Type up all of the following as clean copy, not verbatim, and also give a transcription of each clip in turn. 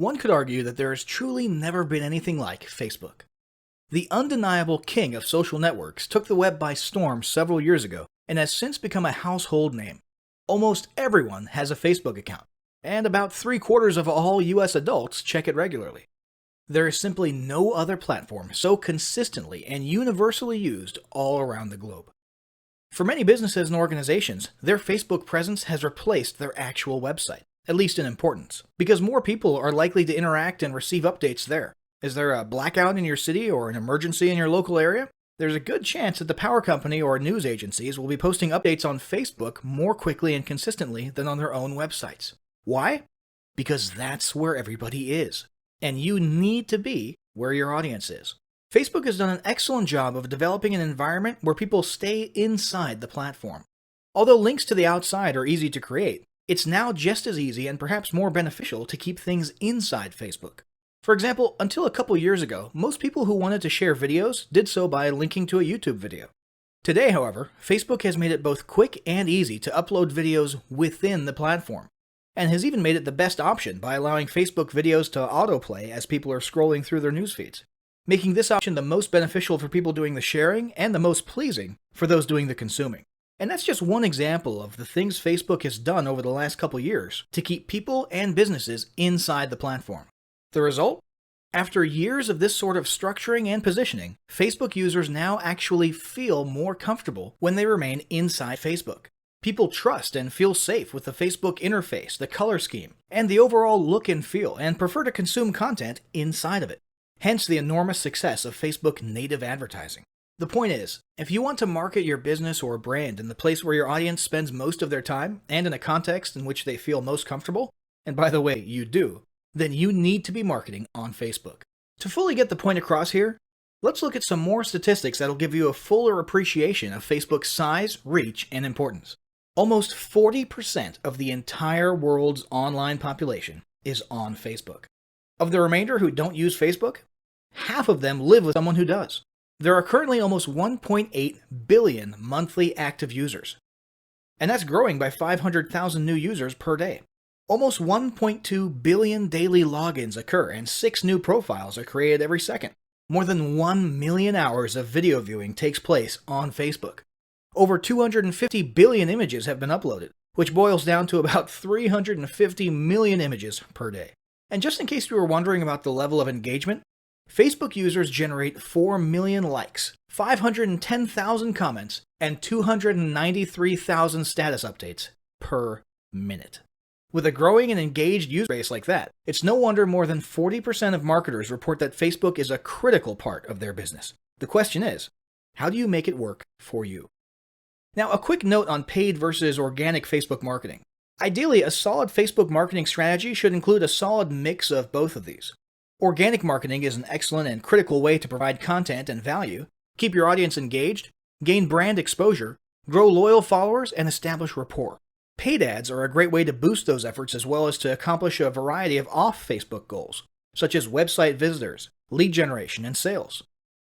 One could argue that there has truly never been anything like Facebook. The undeniable king of social networks took the web by storm several years ago and has since become a household name. Almost everyone has a Facebook account, and about 3/4 of all US adults check it regularly. There is simply no other platform so consistently and universally used all around the globe. For many businesses and organizations, their Facebook presence has replaced their actual website, at least in importance, because more people are likely to interact and receive updates there. Is there a blackout in your city or an emergency in your local area? There's a good chance that the power company or news agencies will be posting updates on Facebook more quickly and consistently than on their own websites. Why? Because that's where everybody is. And you need to be where your audience is. Facebook has done an excellent job of developing an environment where people stay inside the platform. Although links to the outside are easy to create, it's now just as easy and perhaps more beneficial to keep things inside Facebook. For example, until a couple years ago, most people who wanted to share videos did so by linking to a YouTube video. Today, however, Facebook has made it both quick and easy to upload videos within the platform, and has even made it the best option by allowing Facebook videos to autoplay as people are scrolling through their news feeds, making this option the most beneficial for people doing the sharing and the most pleasing for those doing the consuming. And that's just one example of the things Facebook has done over the last couple years to keep people and businesses inside the platform. The result? After years of this sort of structuring and positioning, Facebook users now actually feel more comfortable when they remain inside Facebook. People trust and feel safe with the Facebook interface, the color scheme, and the overall look and feel, and prefer to consume content inside of it. Hence the enormous success of Facebook native advertising. The point is, if you want to market your business or brand in the place where your audience spends most of their time and in a context in which they feel most comfortable, and by the way, you do, then you need to be marketing on Facebook. To fully get the point across here, let's look at some more statistics that'll give you a fuller appreciation of Facebook's size, reach, and importance. Almost 40% of the entire world's online population is on Facebook. Of the remainder who don't use Facebook, half of them live with someone who does. There are currently almost 1.8 billion monthly active users, and that's growing by 500,000 new users per day. Almost 1.2 billion daily logins occur, and 6 new profiles are created every second. More than 1 million hours of video viewing takes place on Facebook. Over 250 billion images have been uploaded, which boils down to about 350 million images per day. And just in case you were wondering about the level of engagement, Facebook users generate 4 million likes, 510,000 comments, and 293,000 status updates per minute. With a growing and engaged user base like that, it's no wonder more than 40% of marketers report that Facebook is a critical part of their business. The question is, how do you make it work for you? Now, a quick note on paid versus organic Facebook marketing. Ideally, a solid Facebook marketing strategy should include a solid mix of both of these. Organic marketing is an excellent and critical way to provide content and value, keep your audience engaged, gain brand exposure, grow loyal followers, and establish rapport. Paid ads are a great way to boost those efforts as well as to accomplish a variety of off-Facebook goals, such as website visitors, lead generation, and sales.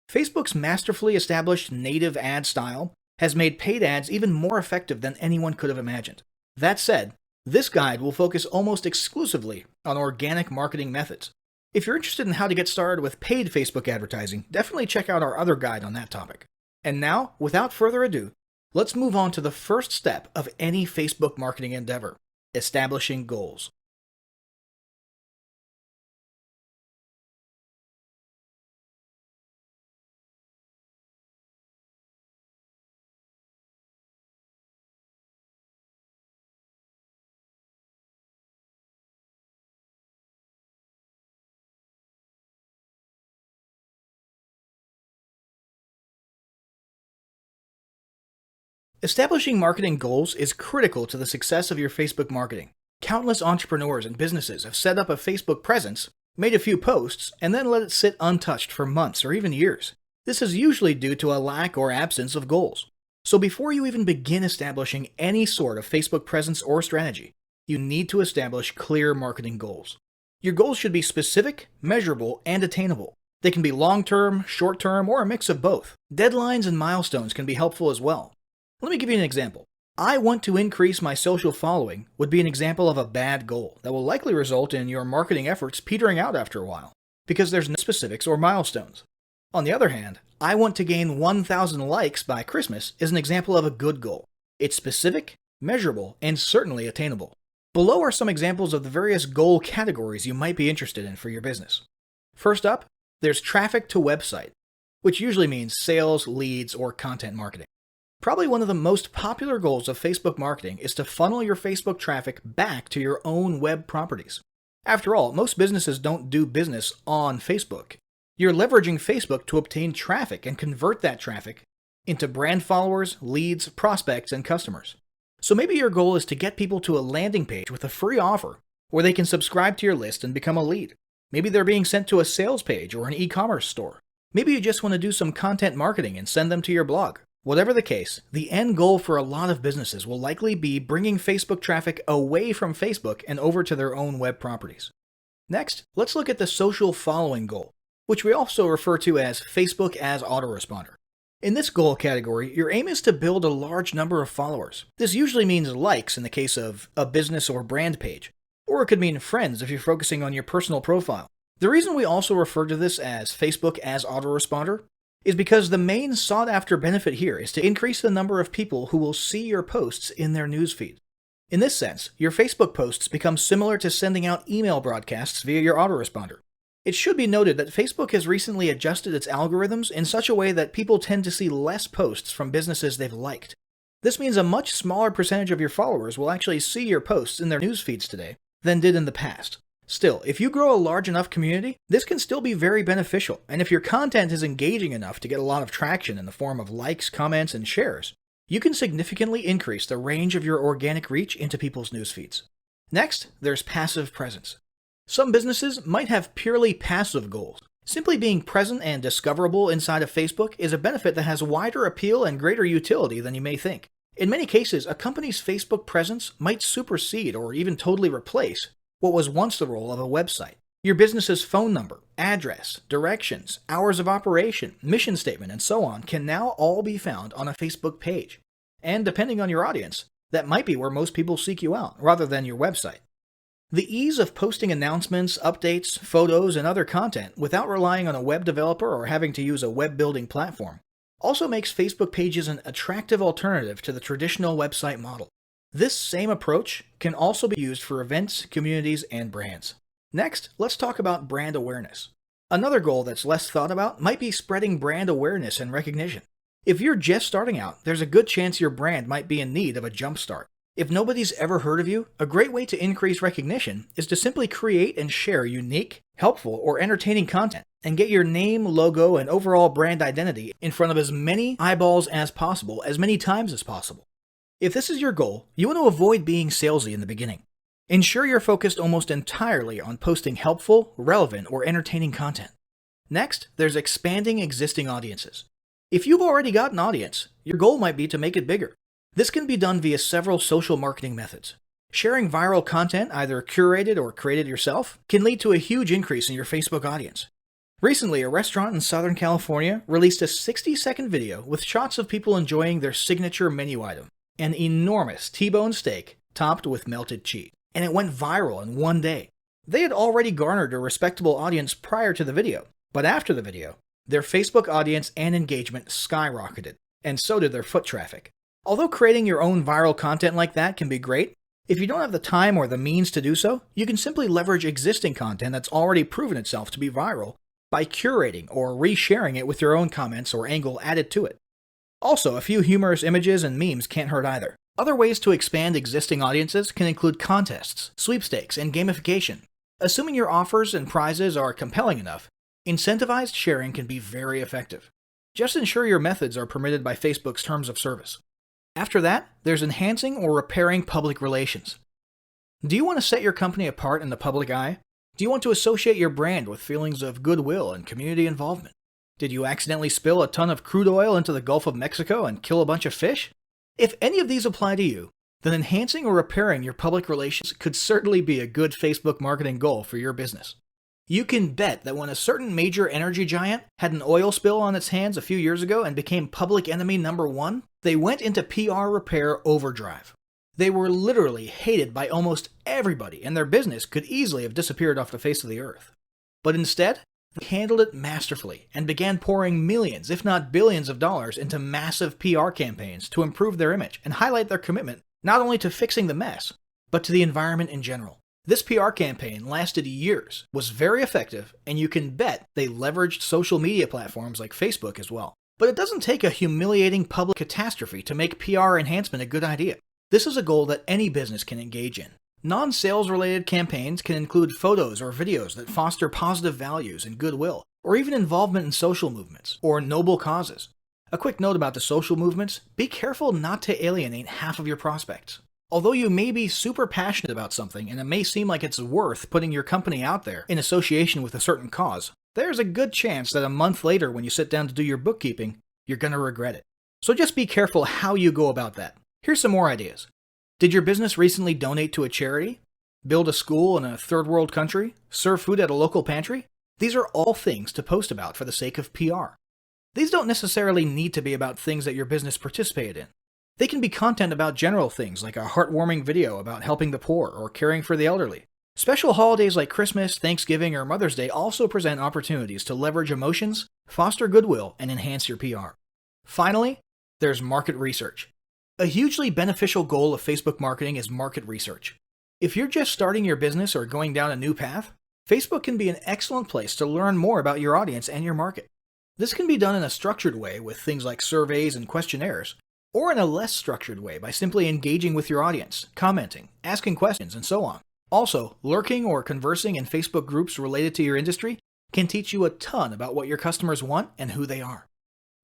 Facebook's masterfully established native ad style has made paid ads even more effective than anyone could have imagined. That said, this guide will focus almost exclusively on organic marketing methods. If you're interested in how to get started with paid Facebook advertising, definitely check out our other guide on that topic. And now, without further ado, let's move on to the first step of any Facebook marketing endeavor: establishing goals. Establishing marketing goals is critical to the success of your Facebook marketing. Countless entrepreneurs and businesses have set up a Facebook presence, made a few posts, and then let it sit untouched for months or even years. This is usually due to a lack or absence of goals. So before you even begin establishing any sort of Facebook presence or strategy, you need to establish clear marketing goals. Your goals should be specific, measurable, and attainable. They can be long-term, short-term, or a mix of both. Deadlines and milestones can be helpful as well. Let me give you an example. I want to increase my social following would be an example of a bad goal that will likely result in your marketing efforts petering out after a while, because there's no specifics or milestones. On the other hand, I want to gain 1,000 likes by Christmas is an example of a good goal. It's specific, measurable, and certainly attainable. Below are some examples of the various goal categories you might be interested in for your business. First up, there's traffic to website, which usually means sales, leads, or content marketing. Probably one of the most popular goals of Facebook marketing is to funnel your Facebook traffic back to your own web properties. After all, most businesses don't do business on Facebook. You're leveraging Facebook to obtain traffic and convert that traffic into brand followers, leads, prospects, and customers. So maybe your goal is to get people to a landing page with a free offer where they can subscribe to your list and become a lead. Maybe they're being sent to a sales page or an e-commerce store. Maybe you just want to do some content marketing and send them to your blog. Whatever the case, the end goal for a lot of businesses will likely be bringing Facebook traffic away from Facebook and over to their own web properties. Next, let's look at the social following goal, which we also refer to as Facebook as autoresponder. In this goal category, your aim is to build a large number of followers. This usually means likes in the case of a business or brand page, or it could mean friends if you're focusing on your personal profile. The reason we also refer to this as Facebook as autoresponder is because the main sought-after benefit here is to increase the number of people who will see your posts in their newsfeed. In this sense, your Facebook posts become similar to sending out email broadcasts via your autoresponder. It should be noted that Facebook has recently adjusted its algorithms in such a way that people tend to see less posts from businesses they've liked. This means a much smaller percentage of your followers will actually see your posts in their newsfeeds today than did in the past. Still, if you grow a large enough community, this can still be very beneficial, and if your content is engaging enough to get a lot of traction in the form of likes, comments, and shares, you can significantly increase the range of your organic reach into people's newsfeeds. Next, there's passive presence. Some businesses might have purely passive goals. Simply being present and discoverable inside of Facebook is a benefit that has wider appeal and greater utility than you may think. In many cases, a company's Facebook presence might supersede or even totally replace what was once the role of a website. Your business's phone number, address, directions, hours of operation, mission statement, and so on can now all be found on a Facebook page. And depending on your audience, that might be where most people seek you out, rather than your website. The ease of posting announcements, updates, photos, and other content without relying on a web developer or having to use a web building platform also makes Facebook pages an attractive alternative to the traditional website model. This same approach can also be used for events, communities, and brands. Next, let's talk about brand awareness. Another goal that's less thought about might be spreading brand awareness and recognition. If you're just starting out, there's a good chance your brand might be in need of a jump start. If nobody's ever heard of you, a great way to increase recognition is to simply create and share unique, helpful, or entertaining content and get your name, logo, and overall brand identity in front of as many eyeballs as possible, as many times as possible. If this is your goal, you want to avoid being salesy in the beginning. Ensure you're focused almost entirely on posting helpful, relevant, or entertaining content. Next, there's expanding existing audiences. If you've already got an audience, your goal might be to make it bigger. This can be done via several social marketing methods. Sharing viral content, either curated or created yourself, can lead to a huge increase in your Facebook audience. Recently, a restaurant in Southern California released a 60-second video with shots of people enjoying their signature menu item, an enormous T-bone steak topped with melted cheese, and it went viral in one day. They had already garnered a respectable audience prior to the video, but after the video, their Facebook audience and engagement skyrocketed, and so did their foot traffic. Although creating your own viral content like that can be great, if you don't have the time or the means to do so, you can simply leverage existing content that's already proven itself to be viral by curating or resharing it with your own comments or angle added to it. Also, a few humorous images and memes can't hurt either. Other ways to expand existing audiences can include contests, sweepstakes, and gamification. Assuming your offers and prizes are compelling enough, incentivized sharing can be very effective. Just ensure your methods are permitted by Facebook's terms of service. After that, there's enhancing or repairing public relations. Do you want to set your company apart in the public eye? Do you want to associate your brand with feelings of goodwill and community involvement? Did you accidentally spill a ton of crude oil into the Gulf of Mexico and kill a bunch of fish? If any of these apply to you, then enhancing or repairing your public relations could certainly be a good Facebook marketing goal for your business. You can bet that when a certain major energy giant had an oil spill on its hands a few years ago and became public enemy number one, they went into PR repair overdrive. They were literally hated by almost everybody, and their business could easily have disappeared off the face of the earth. But instead, they handled it masterfully and began pouring millions, if not billions of dollars into massive PR campaigns to improve their image and highlight their commitment not only to fixing the mess, but to the environment in general. This PR campaign lasted years, was very effective, and you can bet they leveraged social media platforms like Facebook as well. But it doesn't take a humiliating public catastrophe to make PR enhancement a good idea. This is a goal that any business can engage in. Non-sales related campaigns can include photos or videos that foster positive values and goodwill, or even involvement in social movements or noble causes. A quick note about the social movements: be careful not to alienate half of your prospects. Although you may be super passionate about something and it may seem like it's worth putting your company out there in association with a certain cause, there's a good chance that a month later when you sit down to do your bookkeeping, you're going to regret it. So just be careful how you go about that. Here's some more ideas. Did your business recently donate to a charity? Build a school in a third world country? Serve food at a local pantry? These are all things to post about for the sake of PR. These don't necessarily need to be about things that your business participated in. They can be content about general things like a heartwarming video about helping the poor or caring for the elderly. Special holidays like Christmas, Thanksgiving, or Mother's Day also present opportunities to leverage emotions, foster goodwill, and enhance your PR. Finally, there's market research. A hugely beneficial goal of Facebook marketing is market research. If you're just starting your business or going down a new path, Facebook can be an excellent place to learn more about your audience and your market. This can be done in a structured way with things like surveys and questionnaires, or in a less structured way by simply engaging with your audience, commenting, asking questions, and so on. Also, lurking or conversing in Facebook groups related to your industry can teach you a ton about what your customers want and who they are.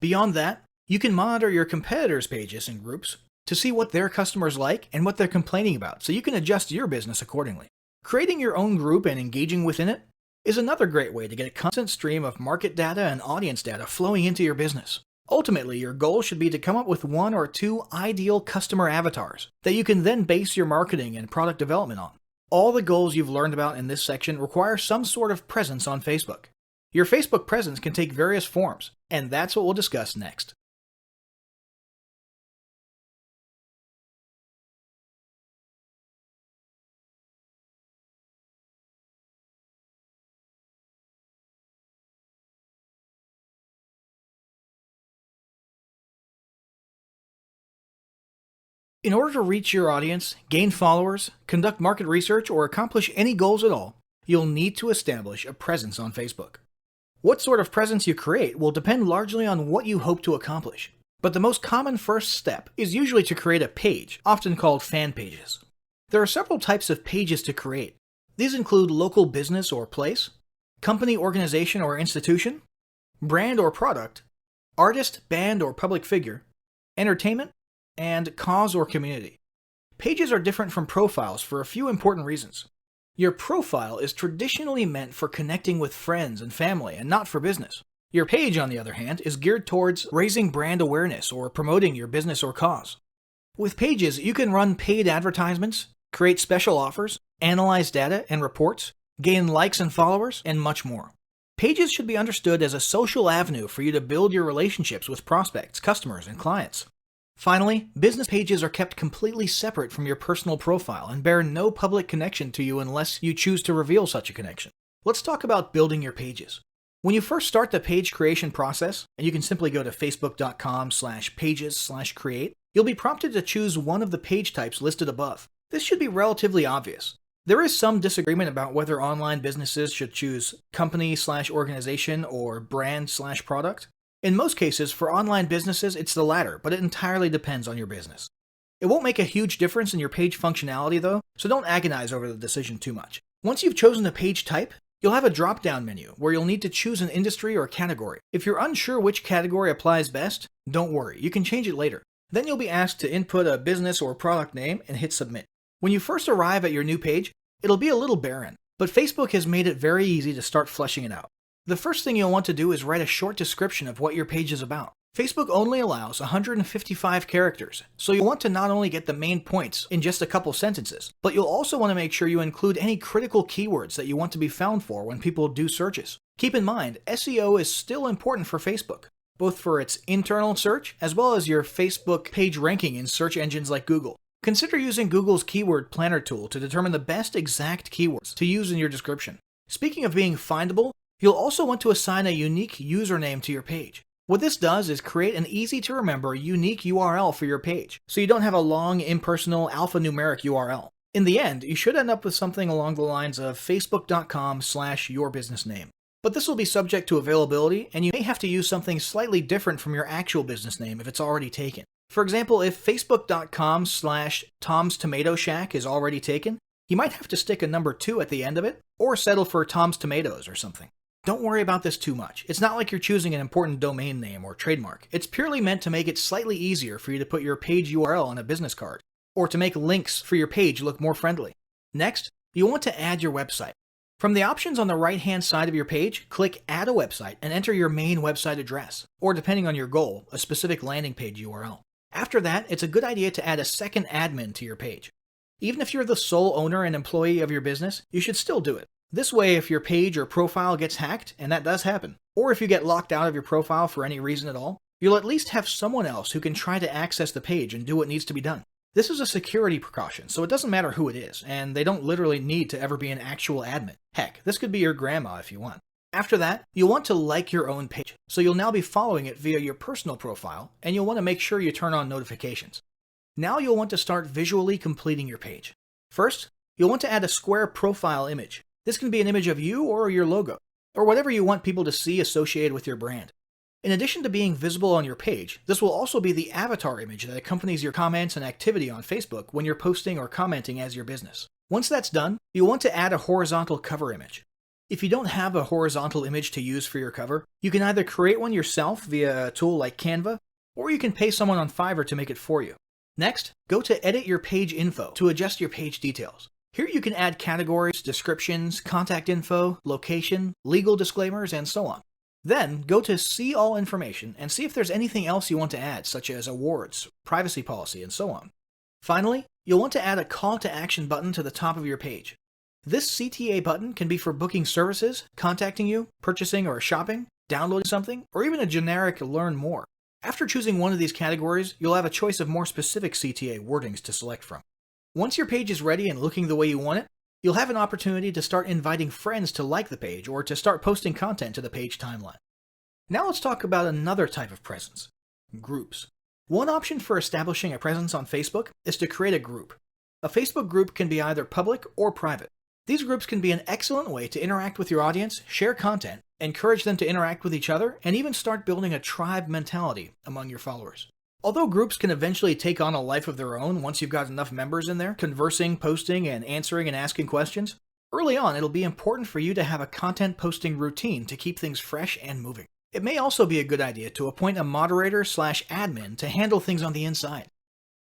Beyond that, you can monitor your competitors' pages and groups to see what their customers like and what they're complaining about, so you can adjust your business accordingly. Creating your own group and engaging within it is another great way to get a constant stream of market data and audience data flowing into your business. Ultimately, your goal should be to come up with 1 or 2 ideal customer avatars that you can then base your marketing and product development on. All the goals you've learned about in this section require some sort of presence on Facebook. Your Facebook presence can take various forms, and that's what we'll discuss next. In order to reach your audience, gain followers, conduct market research, or accomplish any goals at all, you'll need to establish a presence on Facebook. What sort of presence you create will depend largely on what you hope to accomplish. But the most common first step is usually to create a page, often called fan pages. There are several types of pages to create. These include local business or place, company, organization, or institution, brand or product, artist, band, or public figure, entertainment, and cause or community. Pages are different from profiles for a few important reasons. Your profile is traditionally meant for connecting with friends and family and not for business. Your page, on the other hand, is geared towards raising brand awareness or promoting your business or cause. With pages, you can run paid advertisements, create special offers, analyze data and reports, gain likes and followers, and much more. Pages should be understood as a social avenue for you to build your relationships with prospects, customers, and clients. Finally, business pages are kept completely separate from your personal profile and bear no public connection to you unless you choose to reveal such a connection. Let's talk about building your pages. When you first start the page creation process, and you can simply go to facebook.com/pages/create, you'll be prompted to choose one of the page types listed above. This should be relatively obvious. There is some disagreement about whether online businesses should choose company/organization or brand/product. In most cases, for online businesses, it's the latter, but it entirely depends on your business. It won't make a huge difference in your page functionality though, so don't agonize over the decision too much. Once you've chosen the page type, you'll have a drop-down menu where you'll need to choose an industry or category. If you're unsure which category applies best, don't worry, you can change it later. Then you'll be asked to input a business or product name and hit submit. When you first arrive at your new page, it'll be a little barren, but Facebook has made it very easy to start fleshing it out. The first thing you'll want to do is write a short description of what your page is about. Facebook only allows 155 characters, so you'll want to not only get the main points in just a couple sentences, but you'll also want to make sure you include any critical keywords that you want to be found for when people do searches. Keep in mind, SEO is still important for Facebook, both for its internal search as well as your Facebook page ranking in search engines like Google. Consider using Google's Keyword Planner tool to determine the best exact keywords to use in your description. Speaking of being findable, you'll also want to assign a unique username to your page. What this does is create an easy-to-remember unique URL for your page, so you don't have a long, impersonal, alphanumeric URL. In the end, you should end up with something along the lines of facebook.com/yourbusinessname. But this will be subject to availability, and you may have to use something slightly different from your actual business name if it's already taken. For example, if facebook.com/Tom's Tomato Shack is already taken, you might have to stick a number 2 at the end of it, or settle for Tom's Tomatoes or something. Don't worry about this too much. It's not like you're choosing an important domain name or trademark. It's purely meant to make it slightly easier for you to put your page URL on a business card, or to make links for your page look more friendly. Next, you'll want to add your website. From the options on the right-hand side of your page, click Add a Website and enter your main website address, or depending on your goal, a specific landing page URL. After that, it's a good idea to add a second admin to your page. Even if you're the sole owner and employee of your business, you should still do it. This way, if your page or profile gets hacked, and that does happen, or if you get locked out of your profile for any reason at all, you'll at least have someone else who can try to access the page and do what needs to be done. This is a security precaution, so it doesn't matter who it is, and they don't literally need to ever be an actual admin. Heck, this could be your grandma if you want. After that, you'll want to like your own page, so you'll now be following it via your personal profile, and you'll want to make sure you turn on notifications. Now you'll want to start visually completing your page. First, you'll want to add a square profile image. This can be an image of you or your logo, or whatever you want people to see associated with your brand. In addition to being visible on your page, this will also be the avatar image that accompanies your comments and activity on Facebook when you're posting or commenting as your business. Once that's done, you'll want to add a horizontal cover image. If you don't have a horizontal image to use for your cover, you can either create one yourself via a tool like Canva, or you can pay someone on Fiverr to make it for you. Next, go to Edit Your Page Info to adjust your page details. Here you can add categories, descriptions, contact info, location, legal disclaimers, and so on. Then, go to See All Information and see if there's anything else you want to add, such as awards, privacy policy, and so on. Finally, you'll want to add a call to action button to the top of your page. This CTA button can be for booking services, contacting you, purchasing or shopping, downloading something, or even a generic Learn More. After choosing one of these categories, you'll have a choice of more specific CTA wordings to select from. Once your page is ready and looking the way you want it, you'll have an opportunity to start inviting friends to like the page or to start posting content to the page timeline. Now let's talk about another type of presence: groups. One option for establishing a presence on Facebook is to create a group. A Facebook group can be either public or private. These groups can be an excellent way to interact with your audience, share content, encourage them to interact with each other, and even start building a tribe mentality among your followers. Although groups can eventually take on a life of their own once you've got enough members in there, conversing, posting, and answering and asking questions, early on it'll be important for you to have a content posting routine to keep things fresh and moving. It may also be a good idea to appoint a moderator/admin to handle things on the inside.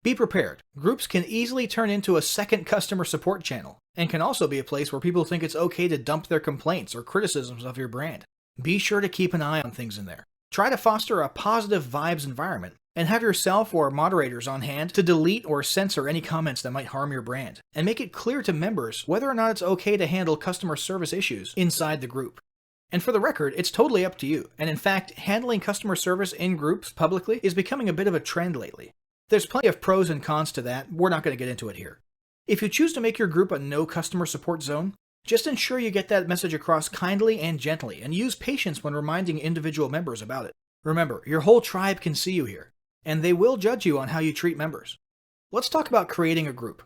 Be prepared. Groups can easily turn into a second customer support channel, and can also be a place where people think it's okay to dump their complaints or criticisms of your brand. Be sure to keep an eye on things in there. Try to foster a positive vibes environment, and have yourself or moderators on hand to delete or censor any comments that might harm your brand, and make it clear to members whether or not it's okay to handle customer service issues inside the group. And for the record, it's totally up to you, and in fact, handling customer service in groups publicly is becoming a bit of a trend lately. There's plenty of pros and cons to that, we're not going to get into it here. If you choose to make your group a no customer support zone, just ensure you get that message across kindly and gently, and use patience when reminding individual members about it. Remember, your whole tribe can see you here, and they will judge you on how you treat members. Let's talk about creating a group.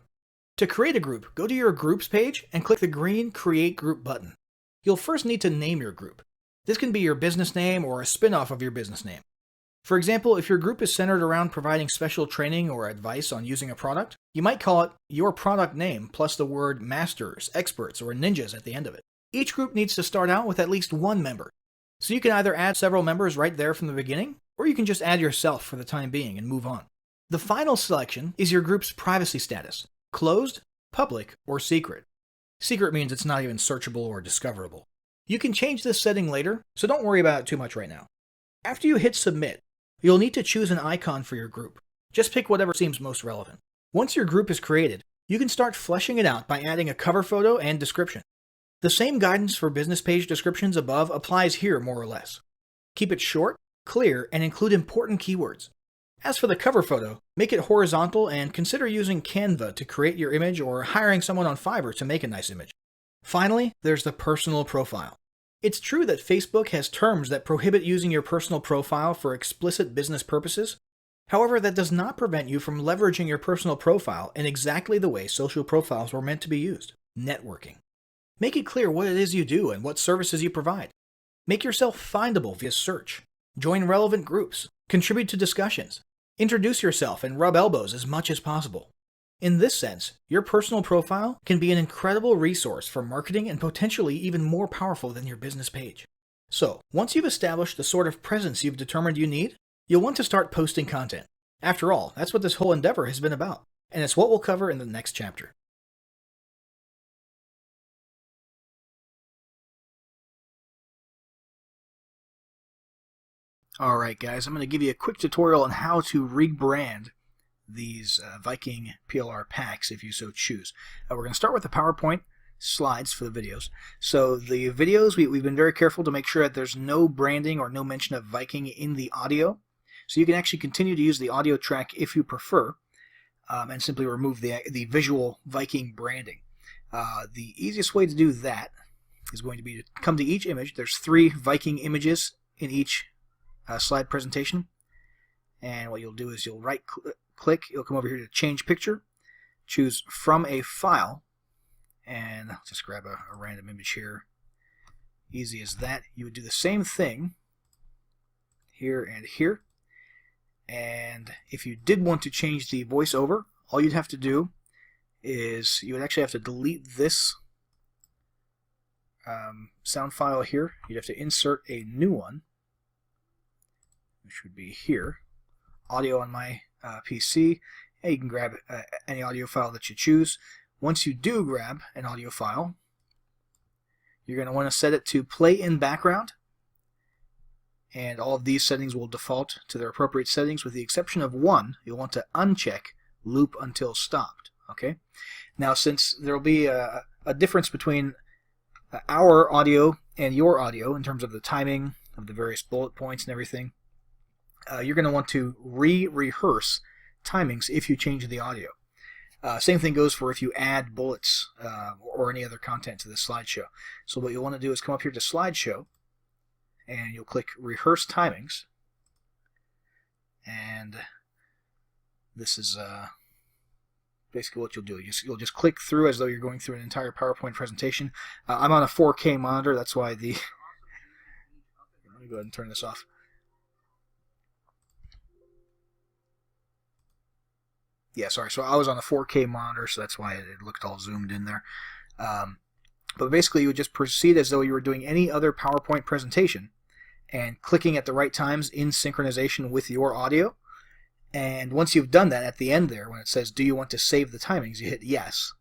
To create a group, go to your Groups page and click the green Create Group button. You'll first need to name your group. This can be your business name or a spin-off of your business name. For example, if your group is centered around providing special training or advice on using a product, you might call it Your Product Name plus the word Masters, Experts, or Ninjas at the end of it. Each group needs to start out with at least one member. So you can either add several members right there from the beginning, or you can just add yourself for the time being and move on. The final selection is your group's privacy status: closed, public, or secret. Secret means it's not even searchable or discoverable. You can change this setting later, so don't worry about it too much right now. After you hit submit, You'll need to choose an icon for your group. Just pick whatever seems most relevant. Once your group is created, you can start fleshing it out by adding a cover photo and description. The same guidance for business page descriptions above applies here more or less. Keep it short, clear, and include important keywords. As for the cover photo, make it horizontal and consider using Canva to create your image or hiring someone on Fiverr to make a nice image. Finally, there's the personal profile. It's true that Facebook has terms that prohibit using your personal profile for explicit business purposes. However, that does not prevent you from leveraging your personal profile in exactly the way social profiles were meant to be used: networking. Make it clear what it is you do and what services you provide. Make yourself findable via search. Join relevant groups. Contribute to discussions. Introduce yourself and rub elbows as much as possible. In this sense, your personal profile can be an incredible resource for marketing and potentially even more powerful than your business page. So, once you've established the sort of presence you've determined you need, you'll want to start posting content. After all, that's what this whole endeavor has been about, and it's what we'll cover in the next chapter. Alright guys, I'm going to give you a quick tutorial on how to rebrand these Viking PLR packs if you so choose. We're going to start with the PowerPoint slides for the videos. So the videos, we've been very careful to make sure that there's no branding or no mention of Viking in the audio. So you can actually continue to use the audio track if you prefer, and simply remove the visual Viking branding. The easiest way to do that is going to be to come to each image. There's 3 Viking images in each slide presentation, and what you'll do is you'll right click, you'll come over here to change picture, choose from a file, and I'll just grab a random image here. Easy as that. You would do the same thing here and here, and if you did want to change the voiceover, all you'd have to do is you would actually have to delete this sound file here. You'd have to insert a new one, which would be here, audio on my PC. And you can grab any audio file that you choose. Once you do grab an audio file, you're going to want to set it to play in background, and all of these settings will default to their appropriate settings with the exception of one. You'll want to uncheck loop until stopped. Okay. Now, since there will be a difference between our audio and your audio in terms of the timing of the various bullet points and everything, you're going to want to rehearse timings if you change the audio. Same thing goes for if you add bullets or any other content to the slideshow. So what you'll want to do is come up here to slideshow, and you'll click rehearse timings, and this is basically what you'll do. You'll just click through as though you're going through an entire PowerPoint presentation. I'm on a 4K monitor, that's why the let me go ahead and turn this off. Yeah, sorry. So I was on a 4K monitor, so that's why it looked all zoomed in there. But basically, you would just proceed as though you were doing any other PowerPoint presentation and clicking at the right times in synchronization with your audio. And once you've done that, at the end there, when it says, do you want to save the timings, you hit yes.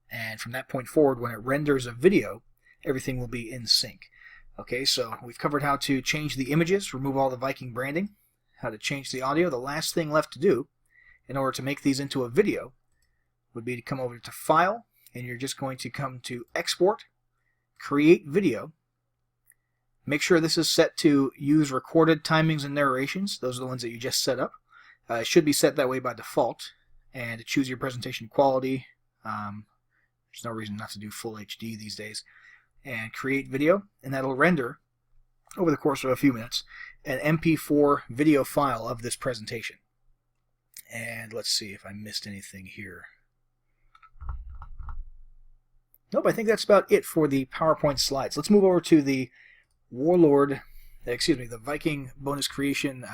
And from that point forward, when it renders a video, everything will be in sync. Okay, so we've covered how to change the images, remove all the Viking branding, how to change the audio. The last thing left to do in order to make these into a video would be to come over to File, and you're just going to come to Export, Create Video. Make sure this is set to use recorded timings and narrations. Those are the ones that you just set up. It should be set that way by default, and to choose your presentation quality. There's no reason not to do full HD these days. And create video, and that'll render over the course of a few minutes an MP4 video file of this presentation. And let's see if I missed anything here. Nope, I think that's about it for the PowerPoint slides. Let's move over to the the Viking bonus creation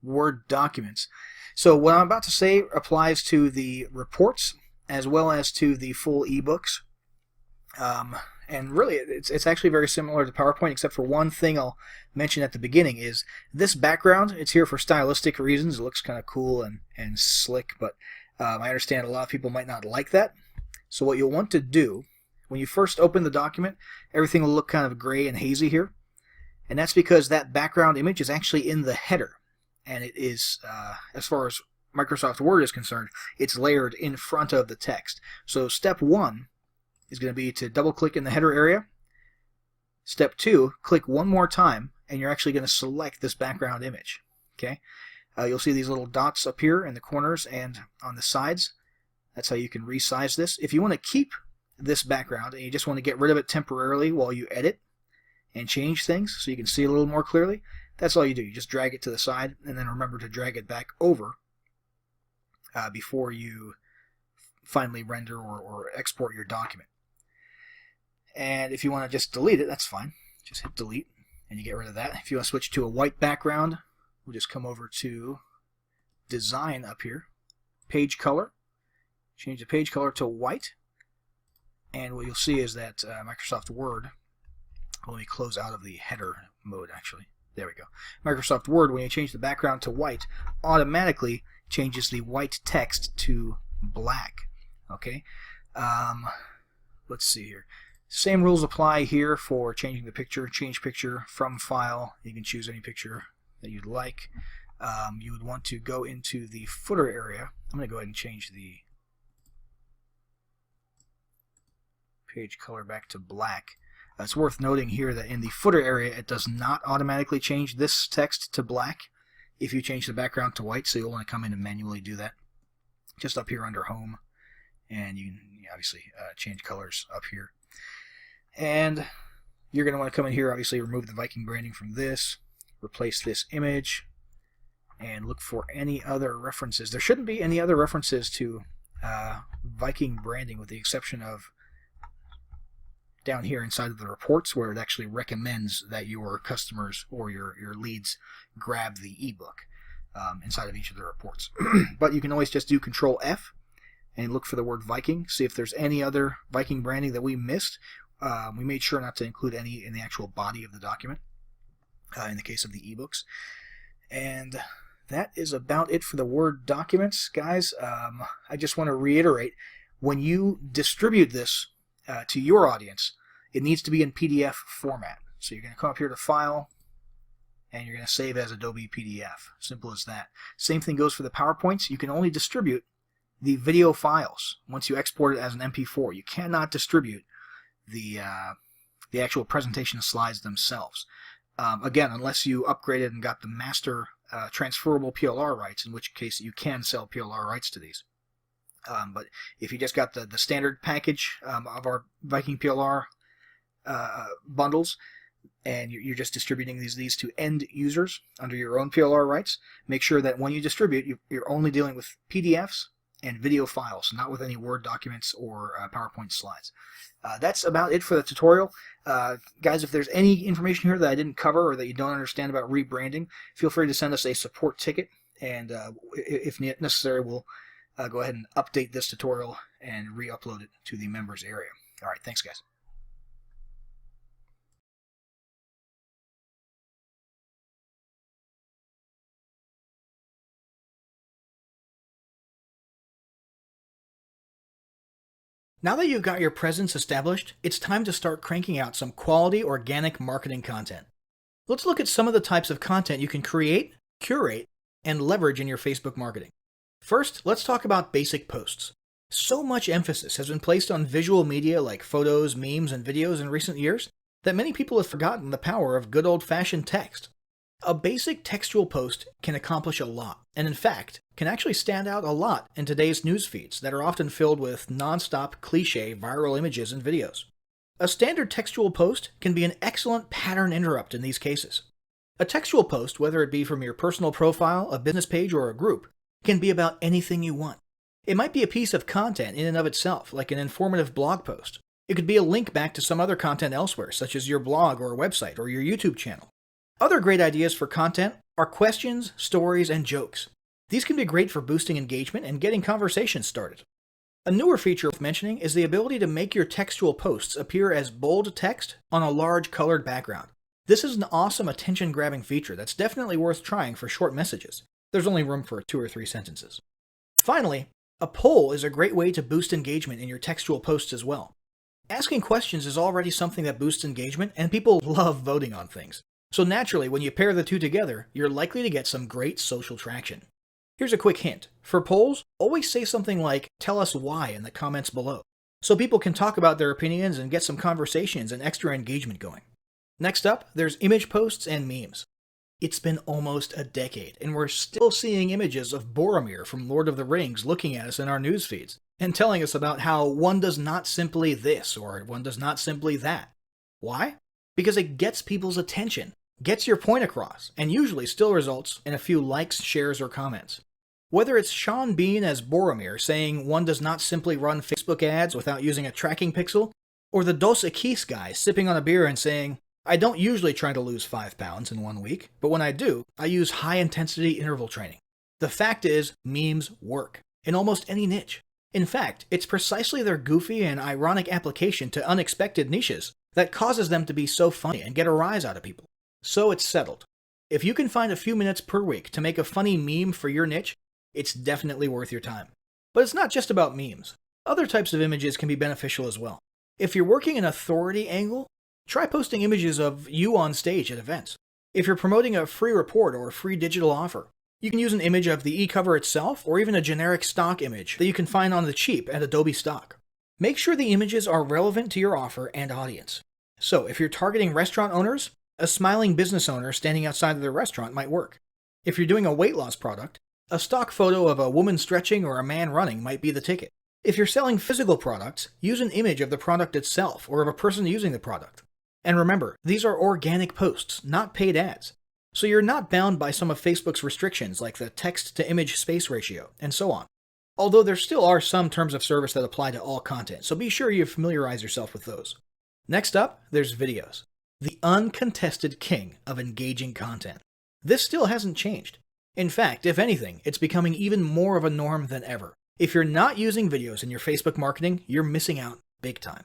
Word documents. So what I'm about to say applies to the reports as well as to the full ebooks. And really, it's actually very similar to PowerPoint, except for one thing I'll mention at the beginning is this background. It's here for stylistic reasons. It looks kind of cool and slick, but I understand a lot of people might not like that. So what you'll want to do, when you first open the document, everything will look kind of gray and hazy here. And that's because that background image is actually in the header. And it is, as far as Microsoft Word is concerned, it's layered in front of the text. So step 1 is going to be to double click in the header area. Step 2, click one more time, and you're actually going to select this background image. Okay, you'll see these little dots up here in the corners and on the sides. That's how you can resize this. If you want to keep this background and you just want to get rid of it temporarily while you edit and change things so you can see a little more clearly, that's all you do. You just drag it to the side, and then remember to drag it back over before you finally render or export your document. And if you want to just delete it, that's fine. Just hit delete and you get rid of that. If you want to switch to a white background, we'll just come over to design up here, page color, change the page color to white, and what you'll see is that Microsoft Word, let me close out of the header mode actually. There we go. Microsoft Word, when you change the background to white, automatically changes the white text to black. Okay. Let's see here. Same rules apply here for changing the picture. Change picture from file. You can choose any picture that you'd like. You would want to go into the footer area. I'm going to go ahead and change the page color back to black. It's worth noting here that in the footer area it does not automatically change this text to black if you change the background to white, so you'll want to come in and manually do that. Just up here under Home, and you can obviously change colors up here. And you're going to want to come in here, obviously remove the Viking branding from this, replace this image, and look for any other references. There shouldn't be any other references to Viking branding with the exception of down here inside of the reports where it actually recommends that your customers or your leads grab the ebook inside of each of the reports. But you can always just do Control F and look for the word Viking, see if there's any other Viking branding that we missed. We made sure not to include any in the actual body of the document in the case of the ebooks. And that is about it for the Word documents, guys. I just want to reiterate, when you distribute this to your audience, it needs to be in PDF format. So you're going to come up here to File, and you're going to save as Adobe PDF. Simple as that. Same thing goes for the PowerPoints. You can only distribute the video files once you export it as an MP4. You cannot distribute the actual presentation slides themselves. Again, unless you upgraded and got the master transferable PLR rights, in which case you can sell PLR rights to these. But if you just got the standard package of our Viking PLR bundles, and you're just distributing these to end users under your own PLR rights, make sure that when you distribute, you're only dealing with PDFs and video files, not with any Word documents or PowerPoint slides. That's about it for the tutorial. Guys, if there's any information here that I didn't cover or that you don't understand about rebranding, feel free to send us a support ticket, and if necessary, we'll go ahead and update this tutorial and re-upload it to the members area. All right, thanks, guys. Now that you've got your presence established, it's time to start cranking out some quality organic marketing content. Let's look at some of the types of content you can create, curate, and leverage in your Facebook marketing. First, let's talk about basic posts. So much emphasis has been placed on visual media like photos, memes, and videos in recent years that many people have forgotten the power of good old-fashioned text. A basic textual post can accomplish a lot, and in fact, can actually stand out a lot in today's news feeds that are often filled with non-stop cliché viral images and videos. A standard textual post can be an excellent pattern interrupt in these cases. A textual post, whether it be from your personal profile, a business page, or a group, can be about anything you want. It might be a piece of content in and of itself, like an informative blog post. It could be a link back to some other content elsewhere, such as your blog or website or your YouTube channel. Other great ideas for content are questions, stories, and jokes. These can be great for boosting engagement and getting conversations started. A newer feature worth mentioning is the ability to make your textual posts appear as bold text on a large colored background. This is an awesome attention-grabbing feature that's definitely worth trying for short messages. There's only room for 2 or 3 sentences. Finally, a poll is a great way to boost engagement in your textual posts as well. Asking questions is already something that boosts engagement, and people love voting on things. So naturally, when you pair the two together, you're likely to get some great social traction. Here's a quick hint. For polls, always say something like, "Tell us why" in the comments below, so people can talk about their opinions and get some conversations and extra engagement going. Next up, there's image posts and memes. It's been almost a decade, and we're still seeing images of Boromir from Lord of the Rings looking at us in our news feeds and telling us about how one does not simply this or one does not simply that. Why? Because it gets people's attention, gets your point across, and usually still results in a few likes, shares, or comments. Whether it's Sean Bean as Boromir saying one does not simply run Facebook ads without using a tracking pixel, or the Dos Equis guy sipping on a beer and saying, "I don't usually try to lose 5 pounds in 1 week, but when I do, I use high-intensity interval training." The fact is, memes work in almost any niche. In fact, it's precisely their goofy and ironic application to unexpected niches that causes them to be so funny and get a rise out of people. So it's settled. If you can find a few minutes per week to make a funny meme for your niche, it's definitely worth your time. But it's not just about memes. Other types of images can be beneficial as well. If you're working an authority angle, try posting images of you on stage at events. If you're promoting a free report or a free digital offer, you can use an image of the e-cover itself or even a generic stock image that you can find on the cheap at Adobe Stock. Make sure the images are relevant to your offer and audience. So if you're targeting restaurant owners, a smiling business owner standing outside of their restaurant might work. If you're doing a weight loss product, a stock photo of a woman stretching or a man running might be the ticket. If you're selling physical products, use an image of the product itself or of a person using the product. And remember, these are organic posts, not paid ads. So you're not bound by some of Facebook's restrictions like the text-to-image space ratio, and so on. Although there still are some terms of service that apply to all content, so be sure you familiarize yourself with those. Next up, there's videos. The uncontested king of engaging content. This still hasn't changed. In fact, if anything, it's becoming even more of a norm than ever. If you're not using videos in your Facebook marketing, you're missing out big time.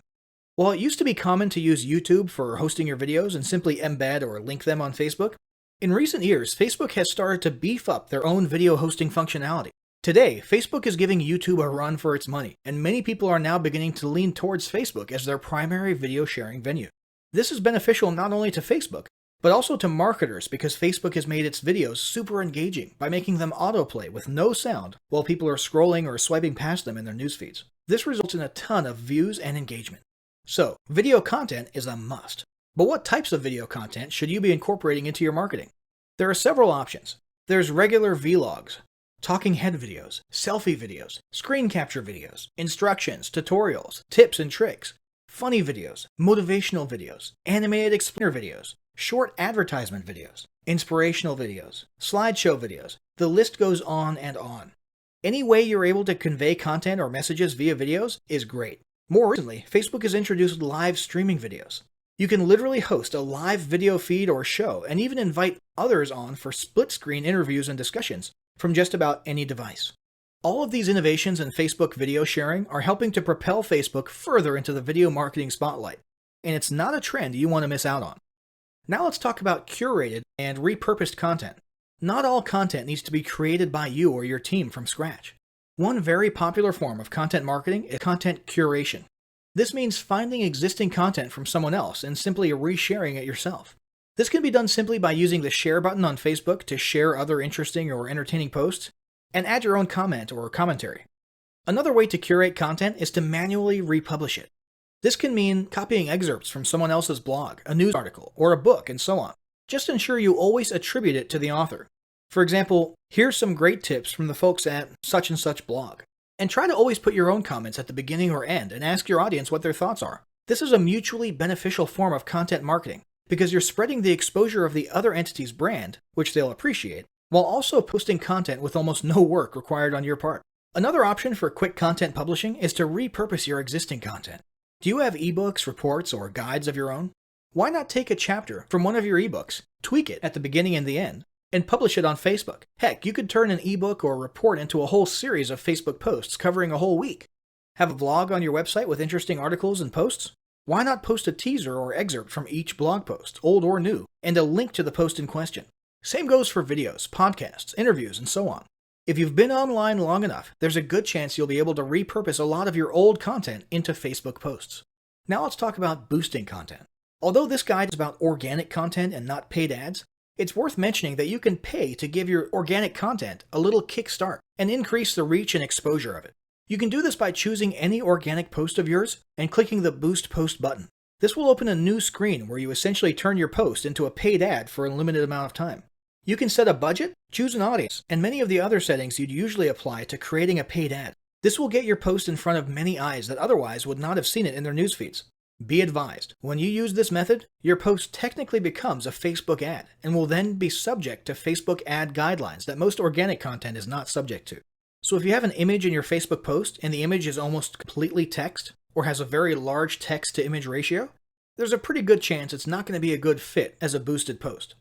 While it used to be common to use YouTube for hosting your videos and simply embed or link them on Facebook, in recent years, Facebook has started to beef up their own video hosting functionality. Today, Facebook is giving YouTube a run for its money, and many people are now beginning to lean towards Facebook as their primary video sharing venue. This is beneficial not only to Facebook, but also to marketers because Facebook has made its videos super engaging by making them autoplay with no sound while people are scrolling or swiping past them in their news feeds. This results in a ton of views and engagement. So, video content is a must. But what types of video content should you be incorporating into your marketing? There are several options. There's regular vlogs, talking head videos, selfie videos, screen capture videos, instructions, tutorials, tips and tricks, funny videos, motivational videos, animated explainer videos, short advertisement videos, inspirational videos, slideshow videos. The list goes on and on. Any way you're able to convey content or messages via videos is great. More recently, Facebook has introduced live streaming videos. You can literally host a live video feed or show and even invite others on for split-screen interviews and discussions from just about any device. All of these innovations in Facebook video sharing are helping to propel Facebook further into the video marketing spotlight, and it's not a trend you want to miss out on. Now let's talk about curated and repurposed content. Not all content needs to be created by you or your team from scratch. One very popular form of content marketing is content curation. This means finding existing content from someone else and simply resharing it yourself. This can be done simply by using the share button on Facebook to share other interesting or entertaining posts and add your own comment or commentary. Another way to curate content is to manually republish it. This can mean copying excerpts from someone else's blog, a news article, or a book, and so on. Just ensure you always attribute it to the author. For example, here's some great tips from the folks at such and such blog. And try to always put your own comments at the beginning or end and ask your audience what their thoughts are. This is a mutually beneficial form of content marketing because you're spreading the exposure of the other entity's brand, which they'll appreciate, while also posting content with almost no work required on your part. Another option for quick content publishing is to repurpose your existing content. Do you have ebooks, reports, or guides of your own? Why not take a chapter from one of your ebooks, tweak it at the beginning and the end, and publish it on Facebook? Heck, you could turn an ebook or report into a whole series of Facebook posts covering a whole week. Have a blog on your website with interesting articles and posts? Why not post a teaser or excerpt from each blog post, old or new, and a link to the post in question? Same goes for videos, podcasts, interviews, and so on. If you've been online long enough, there's a good chance you'll be able to repurpose a lot of your old content into Facebook posts. Now let's talk about boosting content. Although this guide is about organic content and not paid ads, it's worth mentioning that you can pay to give your organic content a little kickstart and increase the reach and exposure of it. You can do this by choosing any organic post of yours and clicking the Boost Post button. This will open a new screen where you essentially turn your post into a paid ad for a limited amount of time. You can set a budget, choose an audience, and many of the other settings you'd usually apply to creating a paid ad. This will get your post in front of many eyes that otherwise would not have seen it in their news feeds. Be advised, when you use this method, your post technically becomes a Facebook ad and will then be subject to Facebook ad guidelines that most organic content is not subject to. So if you have an image in your Facebook post and the image is almost completely text or has a very large text-to-image ratio, there's a pretty good chance it's not going to be a good fit as a boosted post.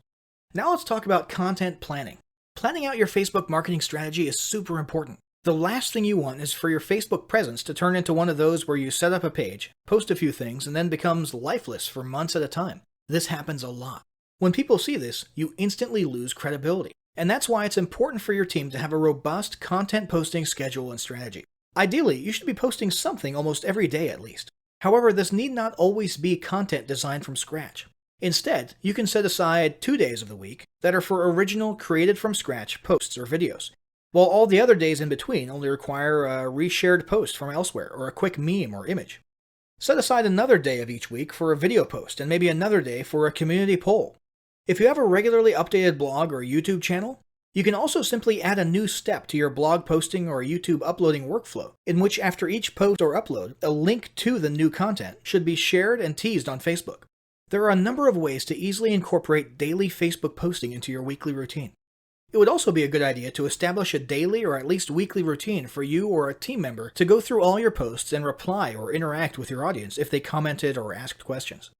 Now let's talk about content planning. Planning out your Facebook marketing strategy is super important. The last thing you want is for your Facebook presence to turn into one of those where you set up a page, post a few things, and then becomes lifeless for months at a time. This happens a lot. When people see this, you instantly lose credibility. And that's why it's important for your team to have a robust content posting schedule and strategy. Ideally, you should be posting something almost every day at least. However, this need not always be content designed from scratch. Instead, you can set aside 2 days of the week that are for original, created from scratch posts or videos, while all the other days in between only require a reshared post from elsewhere or a quick meme or image. Set aside another day of each week for a video post and maybe another day for a community poll. If you have a regularly updated blog or YouTube channel, you can also simply add a new step to your blog posting or YouTube uploading workflow, in which after each post or upload, a link to the new content should be shared and teased on Facebook. There are a number of ways to easily incorporate daily Facebook posting into your weekly routine. It would also be a good idea to establish a daily or at least weekly routine for you or a team member to go through all your posts and reply or interact with your audience if they commented or asked questions.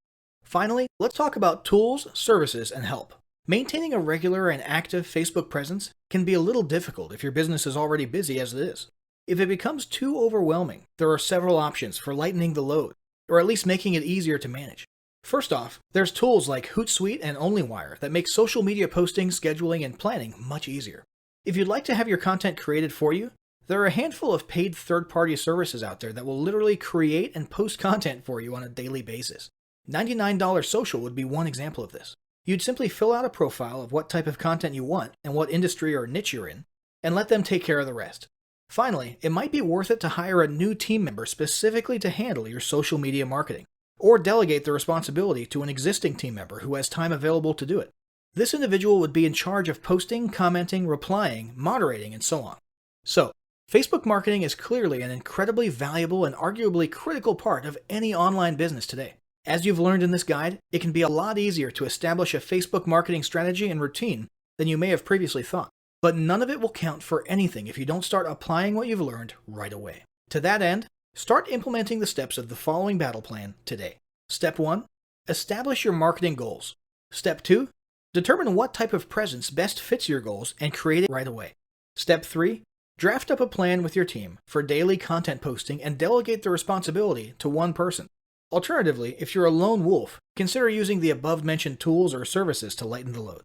Finally, let's talk about tools, services, and help. Maintaining a regular and active Facebook presence can be a little difficult if your business is already busy as it is. If it becomes too overwhelming, there are several options for lightening the load, or at least making it easier to manage. First off, there's tools like Hootsuite and OnlyWire that make social media posting, scheduling, and planning much easier. If you'd like to have your content created for you, there are a handful of paid third-party services out there that will literally create and post content for you on a daily basis. $99 Social would be one example of this. You'd simply fill out a profile of what type of content you want and what industry or niche you're in, and let them take care of the rest. Finally, it might be worth it to hire a new team member specifically to handle your social media marketing, or delegate the responsibility to an existing team member who has time available to do it. This individual would be in charge of posting, commenting, replying, moderating, and so on. So, Facebook marketing is clearly an incredibly valuable and arguably critical part of any online business today. As you've learned in this guide, it can be a lot easier to establish a Facebook marketing strategy and routine than you may have previously thought. But none of it will count for anything if you don't start applying what you've learned right away. To that end, start implementing the steps of the following battle plan today. Step 1. Establish your marketing goals. Step 2. Determine what type of presence best fits your goals and create it right away. Step 3. Draft up a plan with your team for daily content posting and delegate the responsibility to one person. Alternatively, if you're a lone wolf, consider using the above-mentioned tools or services to lighten the load.